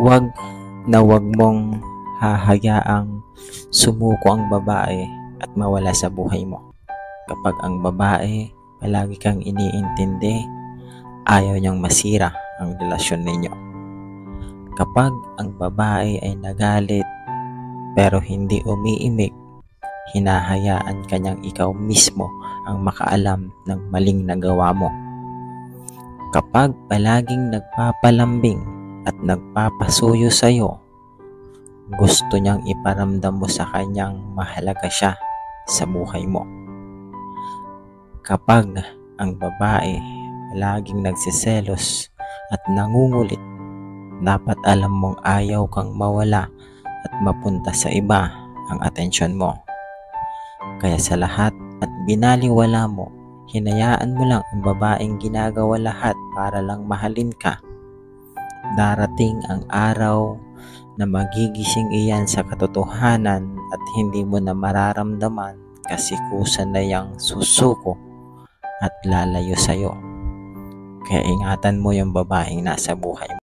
Wag wag mong hahayaang sumuko ang babae at mawala sa buhay mo. Kapag ang babae palagi kang iniintindi, ayaw niyang masira ang relasyon ninyo. Kapag ang babae ay nagalit pero hindi umiimik, hinahayaan ka niyang ikaw mismo ang makaalam ng maling nagawa mo. Kapag palaging nagpapalambing at nagpapasuyo sa iyo, gusto niyang iparamdam mo sa kanyang mahalaga siya sa buhay mo. Kapag ang babae laging nagsiselos at nangungulit, dapat alam mong ayaw kang mawala at mapunta sa iba ang atensyon mo. Kaya sa lahat at binaliwala mo, hinayaan mo lang ang babaeng ginagawa lahat para lang mahalin ka. Darating ang araw na magigising iyan sa katotohanan at hindi mo na mararamdaman kasi kusa na yang susuko at lalayo sa'yo. Kaya ingatan mo yung babaeng nasa buhay mo.